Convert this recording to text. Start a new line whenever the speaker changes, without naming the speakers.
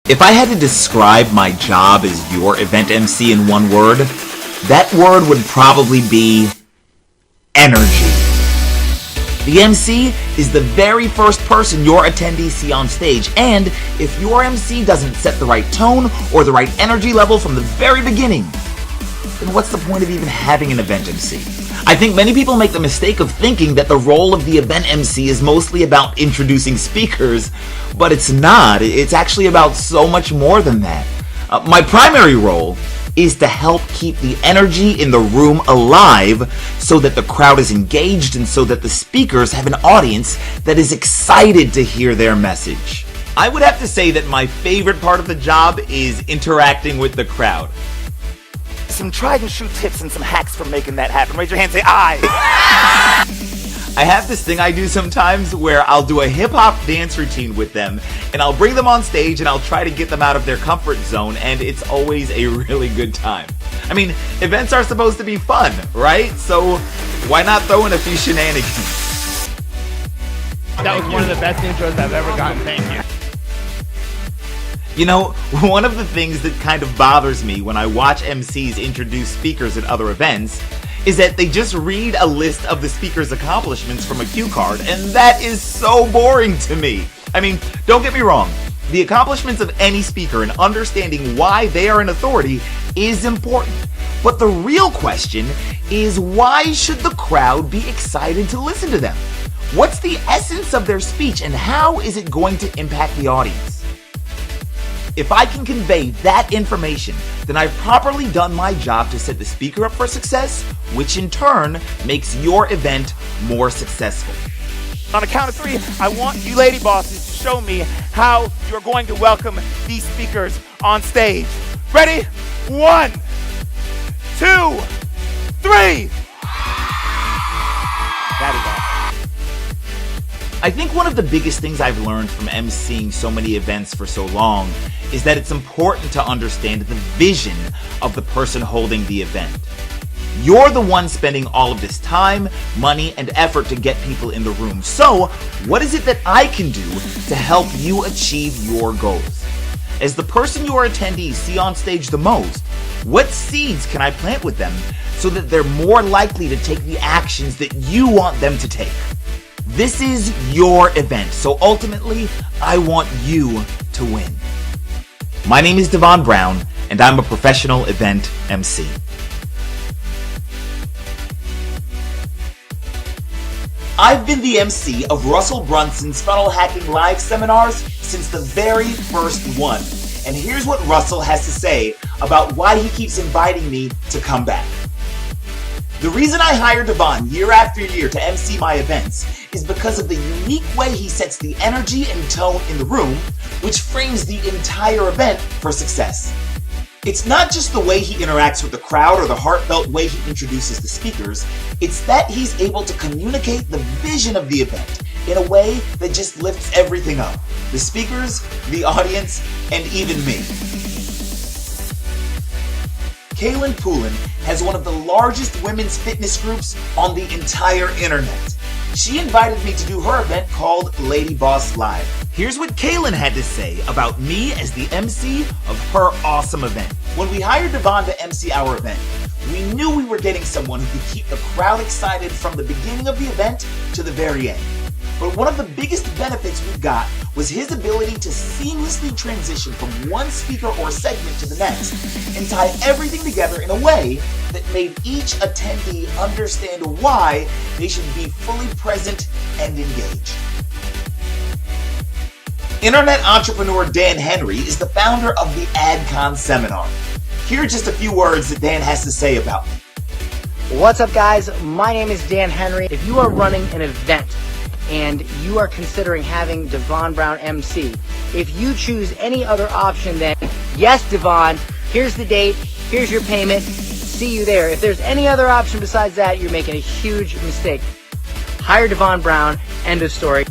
If I had to describe my job as your event MC in one word, that word would probably be energy. The MC is the very first person your attendees see on stage, and if your MC doesn't set the right tone or the right energy level from the very beginning, then what's the point of even having an event MC? I think many people make the mistake of thinking that the role of the event MC is mostly about introducing speakers, but it's not. It's actually about so much more than that. My primary role is to help keep the energy in the room alive so that the crowd is engaged and so that the speakers have an audience that is excited to hear their message. I would have to say that my favorite part of the job is interacting with the crowd. Some tried and true tips and some hacks for making that happen. Raise your hand and say, I have this thing I do sometimes where I'll do a hip-hop dance routine with them, and I'll bring them on stage and I'll try to get them out of their comfort zone, and it's always a really good time. I mean, events are supposed to be fun, right? So why not throw in a few shenanigans?
That was one of the best intros I've ever gotten. Thank you.
You know, one of the things that kind of bothers me when I watch MCs introduce speakers at other events is that they just read a list of the speaker's accomplishments from a cue card, and that is so boring to me. I mean, don't get me wrong, the accomplishments of any speaker and understanding why they are an authority is important. But the real question is, why should the crowd be excited to listen to them? What's the essence of their speech, and how is it going to impact the audience? If I can convey that information, then I've properly done my job to set the speaker up for success, which in turn makes your event more successful.
On a count of three, I want you lady bosses to show me how you're going to welcome these speakers on stage. Ready? 1, 2, 3. That is awesome.
I think one of the biggest things I've learned from emceeing so many events for so long is that it's important to understand the vision of the person holding the event. You're the one spending all of this time, money, and effort to get people in the room. So, what is it that I can do to help you achieve your goals? As the person your attendees see on stage the most, what seeds can I plant with them so that they're more likely to take the actions that you want them to take? This is your event, so ultimately, I want you to win. My name is Devon Bronw, and I'm a professional event MC. I've been the MC of Russell Brunson's funnel hacking live seminars since the very first one. And here's what Russell has to say about why he keeps inviting me to come back. The reason I hire Devon year after year to MC my events is because of the unique way he sets the energy and tone in the room, which frames the entire event for success. It's not just the way he interacts with the crowd or the heartfelt way he introduces the speakers, it's that he's able to communicate the vision of the event in a way that just lifts everything up. The speakers, the audience, and even me. Kaylin Poulin has one of the largest women's fitness groups on the entire internet. She invited me to do her event called Lady Boss Live. Here's what Kaylin had to say about me as the MC of her awesome event. When we hired Devon to MC our event, we knew we were getting someone who could keep the crowd excited from the beginning of the event to the very end. But one of the biggest benefits we got was his ability to seamlessly transition from one speaker or segment to the next and tie everything together in a way that made each attendee understand why they should be fully present and engaged. Internet entrepreneur Dan Henry is the founder of the AdCon seminar. Here are just a few words that Dan has to say about me.
What's up, guys? My name is Dan Henry. If you are running an event and you are considering having Devon Brown MC, if you choose any other option than, yes, Devon, here's the date, here's your payment, see you there. If there's any other option besides that, you're making a huge mistake. Hire Devon Brown, end of story.